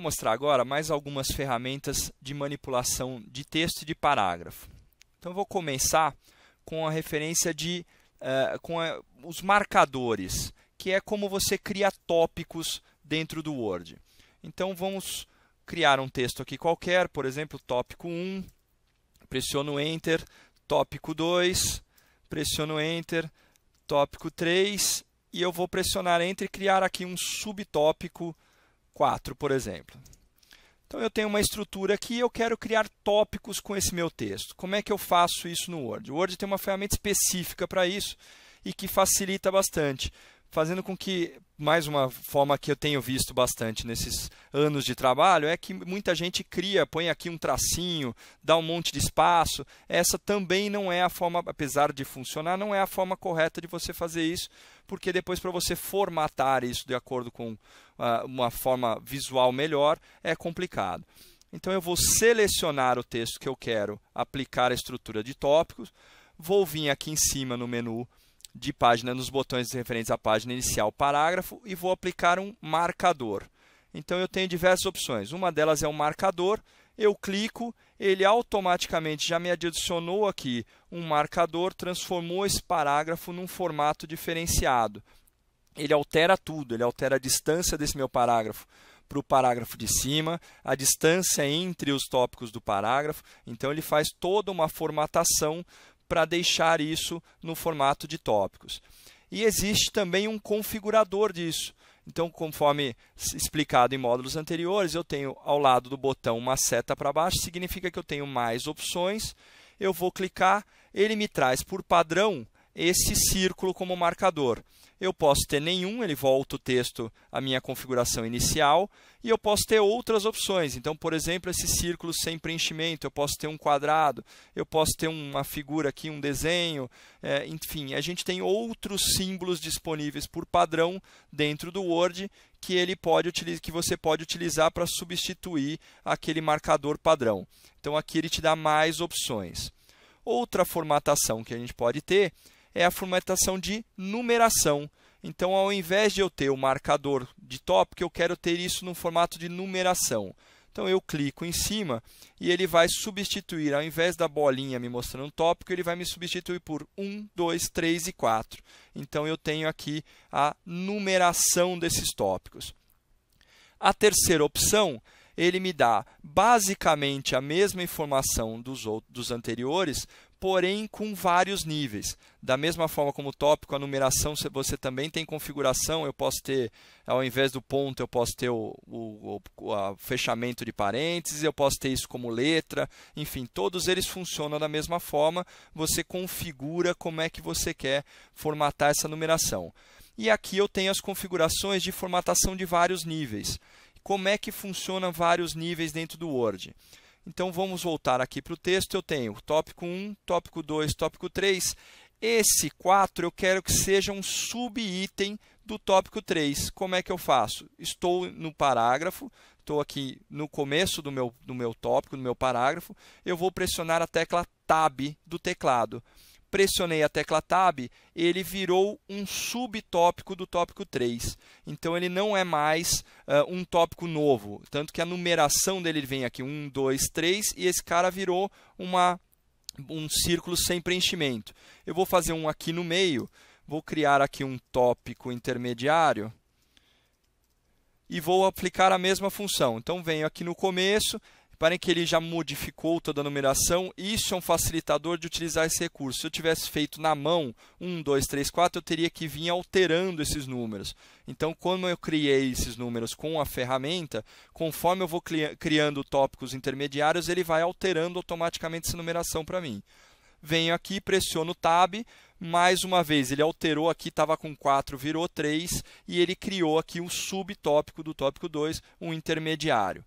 mostrar agora mais algumas ferramentas de manipulação de texto e de parágrafo. Então, eu vou começar com a referência de os marcadores, que é como você cria tópicos dentro do Word. Então, vamos criar um texto aqui qualquer, por exemplo, tópico 1, pressiono Enter, tópico 2, pressiono Enter, tópico 3, e eu vou pressionar Enter e criar aqui um subtópico 4, por exemplo. Então, eu tenho uma estrutura aqui e eu quero criar tópicos com esse meu texto. Como é que eu faço isso no Word? O Word tem uma ferramenta específica para isso e que facilita bastante, fazendo com que, mais uma forma que eu tenho visto bastante nesses anos de trabalho, é que muita gente cria, põe aqui um tracinho, dá um monte de espaço. Essa também não é a forma, apesar de funcionar, não é a forma correta de você fazer isso, porque depois para você formatar isso de acordo com uma forma visual melhor, é complicado. Então, eu vou selecionar o texto que eu quero aplicar a estrutura de tópicos, vou vir aqui em cima no menu de página, nos botões referentes à página inicial, parágrafo, e vou aplicar um marcador. Então, eu tenho diversas opções. Uma delas é um marcador. Eu clico, ele automaticamente já me adicionou aqui um marcador, transformou esse parágrafo num formato diferenciado. Ele altera tudo, ele altera a distância desse meu parágrafo para o parágrafo de cima, a distância entre os tópicos do parágrafo. Então, ele faz toda uma formatação para deixar isso no formato de tópicos. E existe também um configurador disso. Então, conforme explicado em módulos anteriores, eu tenho ao lado do botão uma seta para baixo, significa que eu tenho mais opções. Eu vou clicar, ele me traz por padrão esse círculo como marcador. Eu posso ter nenhum, ele volta o texto à minha configuração inicial, e eu posso ter outras opções. Então, por exemplo, esse círculo sem preenchimento, eu posso ter um quadrado, eu posso ter uma figura aqui, um desenho, enfim, a gente tem outros símbolos disponíveis por padrão dentro do Word que você pode utilizar para substituir aquele marcador padrão. Então, aqui ele te dá mais opções. Outra formatação que a gente pode ter é a formatação de numeração. Então, ao invés de eu ter o marcador de tópico, eu quero ter isso no formato de numeração. Então, eu clico em cima e ele vai substituir, ao invés da bolinha me mostrando um tópico, ele vai me substituir por 1, 2, 3 e 4. Então, eu tenho aqui a numeração desses tópicos. A terceira opção, ele me dá basicamente a mesma informação dos anteriores, porém com vários níveis. Da mesma forma como o tópico, a numeração, você também tem configuração. Eu posso ter, ao invés do ponto, eu posso ter o fechamento de parênteses, eu posso ter isso como letra. Enfim, todos eles funcionam da mesma forma. Você configura como é que você quer formatar essa numeração. E aqui eu tenho as configurações de formatação de vários níveis. Como é que funcionam vários níveis dentro do Word? Então, vamos voltar aqui para o texto. Eu tenho tópico 1, tópico 2, tópico 3. Esse 4 eu quero que seja um subitem do tópico 3. Como é que eu faço? Estou no parágrafo, estou aqui no começo do meu tópico, do meu parágrafo. Eu vou pressionar a tecla Tab do teclado. Pressionei a tecla Tab, ele virou um subtópico do tópico 3. Então, ele não é mais um tópico novo. Tanto que a numeração dele vem aqui 1, 2, 3, e esse cara virou um círculo sem preenchimento. Eu vou fazer um aqui no meio, vou criar aqui um tópico intermediário e vou aplicar a mesma função. Então, venho aqui no começo. Reparem que ele já modificou toda a numeração. Isso é um facilitador de utilizar esse recurso. Se eu tivesse feito na mão 1, 2, 3, 4, eu teria que vir alterando esses números. Então, como eu criei esses números com a ferramenta, conforme eu vou criando tópicos intermediários, ele vai alterando automaticamente essa numeração para mim. Venho aqui, pressiono Tab. Mais uma vez, ele alterou aqui, estava com 4, virou 3. E ele criou aqui um subtópico do tópico 2, um intermediário.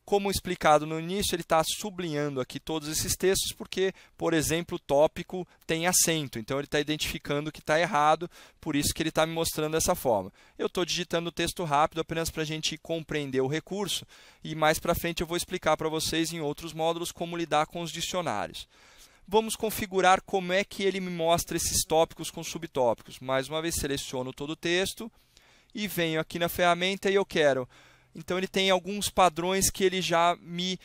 Como explicado no início, ele está sublinhando aqui todos esses textos porque, por exemplo, o tópico tem acento. Então, ele está identificando que está errado, por isso que ele está me mostrando dessa forma. Eu estou digitando o texto rápido apenas para a gente compreender o recurso. E mais para frente eu vou explicar para vocês em outros módulos como lidar com os dicionários. Vamos configurar como é que ele me mostra esses tópicos com subtópicos. Mais uma vez, seleciono todo o texto e venho aqui na ferramenta e eu quero então ele tem alguns padrões que ele já me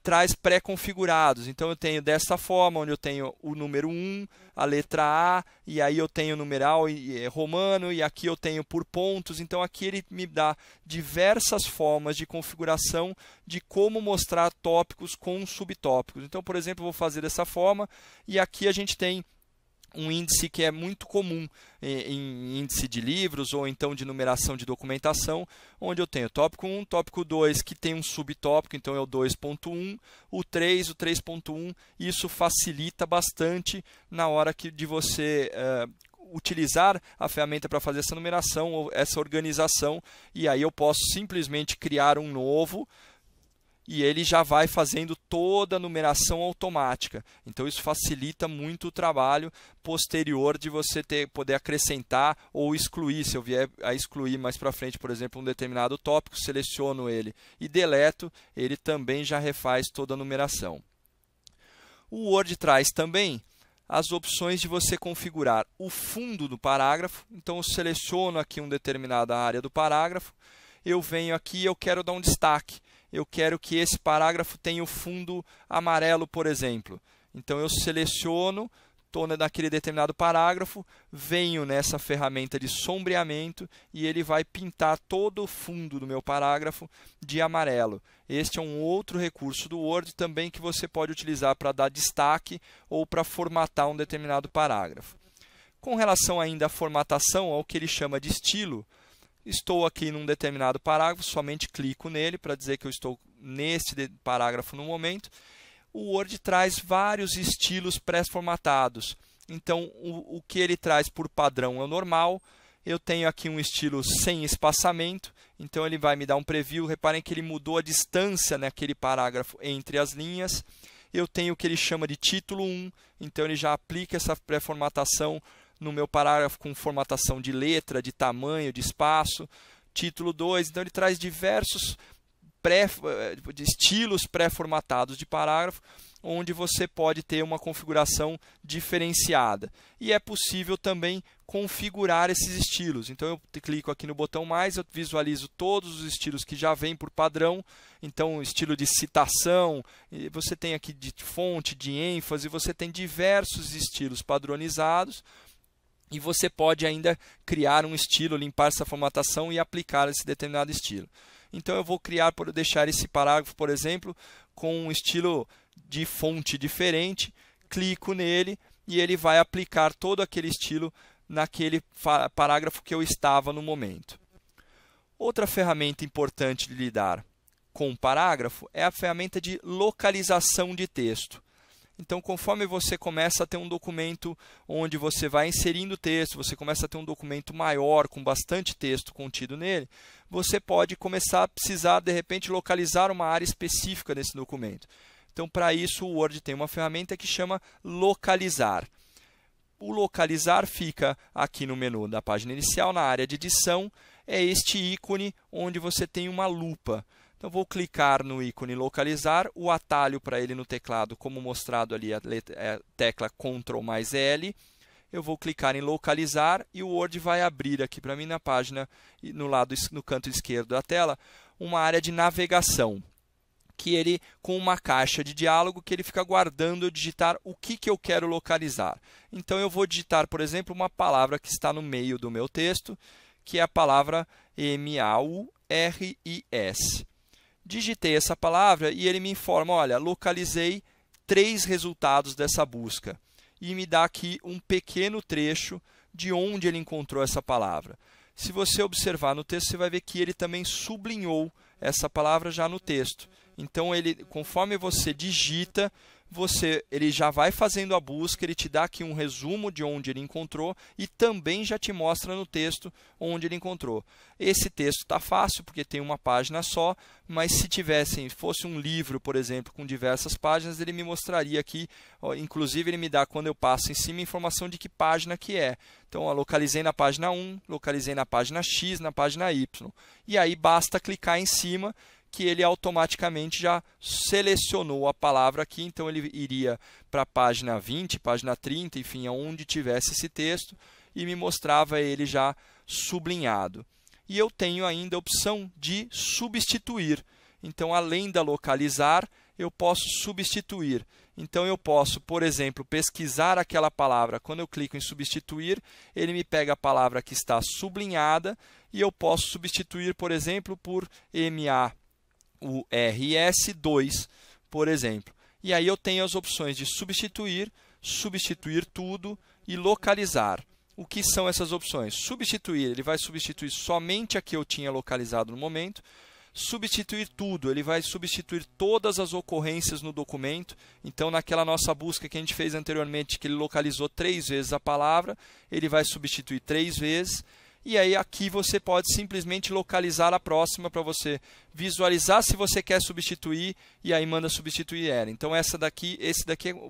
traz pré-configurados. Então eu tenho dessa forma, onde eu tenho o número 1, a letra A, e aí eu tenho numeral romano, e aqui eu tenho por pontos. Então aqui ele me dá diversas formas de configuração de como mostrar tópicos com subtópicos. Então, por exemplo, eu vou fazer dessa forma, e aqui a gente tem um índice que é muito comum em índice de livros ou então de numeração de documentação, onde eu tenho tópico 1, tópico 2, que tem um subtópico, então é o 2.1, o 3, o 3.1. Isso facilita bastante na hora de você utilizar a ferramenta para fazer essa numeração ou essa organização, e aí eu posso simplesmente criar um novo, e ele já vai fazendo toda a numeração automática. Então isso facilita muito o trabalho posterior de você poder acrescentar ou excluir. Se eu vier a excluir mais para frente, por exemplo, um determinado tópico, seleciono ele e deleto, ele também já refaz toda a numeração. O Word traz também as opções de você configurar o fundo do parágrafo. Então eu seleciono aqui uma determinada área do parágrafo, eu venho aqui e eu quero dar um destaque. Eu quero que esse parágrafo tenha o fundo amarelo, por exemplo. Então eu seleciono, estou naquele determinado parágrafo, venho nessa ferramenta de sombreamento e ele vai pintar todo o fundo do meu parágrafo de amarelo. Este é um outro recurso do Word também que você pode utilizar para dar destaque ou para formatar um determinado parágrafo. Com relação ainda à formatação, ao que ele chama de estilo, estou aqui num determinado parágrafo, somente clico nele para dizer que eu estou neste parágrafo no momento. O Word traz vários estilos pré-formatados. Então, o que ele traz por padrão é o normal. Eu tenho aqui um estilo sem espaçamento, então ele vai me dar um preview. Reparem que ele mudou a distância naquele parágrafo entre as linhas. Eu tenho o que ele chama de título 1, então ele já aplica essa pré-formatação no meu parágrafo com formatação de letra, de tamanho, de espaço. Título 2, então ele traz diversos estilos pré-formatados de parágrafo, onde você pode ter uma configuração diferenciada. E é possível também configurar esses estilos. Então eu clico aqui no botão mais, eu visualizo todos os estilos que já vêm por padrão. Então estilo de citação, você tem aqui de fonte, de ênfase, você tem diversos estilos padronizados. E você pode ainda criar um estilo, limpar essa formatação e aplicar esse determinado estilo. Então eu vou deixar esse parágrafo, por exemplo, com um estilo de fonte diferente, clico nele e ele vai aplicar todo aquele estilo naquele parágrafo que eu estava no momento. Outra ferramenta importante de lidar com o parágrafo é a ferramenta de localização de texto. Então, conforme você começa a ter um documento onde você vai inserindo texto, você começa a ter um documento maior, com bastante texto contido nele, você pode começar a precisar, de repente, localizar uma área específica desse documento. Então, para isso, o Word tem uma ferramenta que chama Localizar. O Localizar fica aqui no menu da página inicial, na área de edição, é este ícone onde você tem uma lupa. Então, vou clicar no ícone localizar, o atalho para ele no teclado, como mostrado ali, a tecla Ctrl mais L. Eu vou clicar em localizar e o Word vai abrir aqui para mim na página, no canto esquerdo da tela, uma área de navegação, que ele, com uma caixa de diálogo, que ele fica guardando eu digitar o que eu quero localizar. Então, eu vou digitar, por exemplo, uma palavra que está no meio do meu texto, que é a palavra MAURIS. Digitei essa palavra e ele me informa, olha, localizei 3 resultados dessa busca. E me dá aqui um pequeno trecho de onde ele encontrou essa palavra. Se você observar no texto, você vai ver que ele também sublinhou essa palavra já no texto. Então, conforme você digita, ele já vai fazendo a busca, ele te dá aqui um resumo de onde ele encontrou e também já te mostra no texto onde ele encontrou. Esse texto está fácil porque tem uma página só, mas se fosse um livro, por exemplo, com diversas páginas, ele me mostraria aqui, inclusive ele me dá, quando eu passo em cima, informação de que página que é. Então, eu localizei na página 1, localizei na página X, na página Y. E aí basta clicar em cima, que ele automaticamente já selecionou a palavra aqui, então ele iria para a página 20, página 30, enfim, aonde tivesse esse texto, e me mostrava ele já sublinhado. e eu tenho ainda a opção de substituir. Então, além da localizar, eu posso substituir. Então, eu posso, por exemplo, pesquisar aquela palavra. Quando eu clico em substituir, ele me pega a palavra que está sublinhada e eu posso substituir, por exemplo, por MAURS2, por exemplo. E aí eu tenho as opções de substituir, substituir tudo e localizar. O que são essas opções? Substituir, ele vai substituir somente a que eu tinha localizado no momento. Substituir tudo, ele vai substituir todas as ocorrências no documento. Então, naquela nossa busca que a gente fez anteriormente, que ele localizou 3 vezes a palavra, ele vai substituir 3 vezes. E aí aqui você pode simplesmente localizar a próxima para você visualizar se você quer substituir e aí manda substituir ela. Então, esse daqui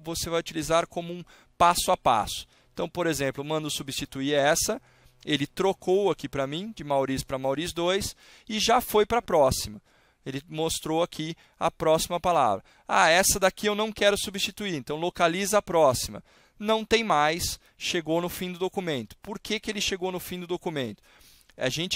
você vai utilizar como um passo a passo. Então, por exemplo, eu mando substituir essa. Ele trocou aqui para mim, de Maurício para Maurício 2, e já foi para a próxima. Ele mostrou aqui a próxima palavra. Ah, essa daqui eu não quero substituir, então localiza a próxima. Não tem mais, chegou no fim do documento. Por que que ele chegou no fim do documento?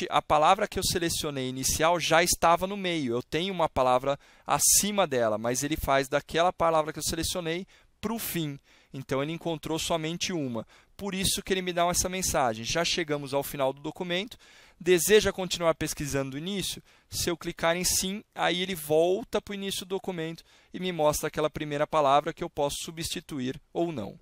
A palavra que eu selecionei inicial já estava no meio. Eu tenho uma palavra acima dela, mas ele faz daquela palavra que eu selecionei para o fim. Então, ele encontrou somente uma. Por isso que ele me dá essa mensagem. Já chegamos ao final do documento. Deseja continuar pesquisando do início? Se eu clicar em sim, aí ele volta para o início do documento e me mostra aquela primeira palavra que eu posso substituir ou não.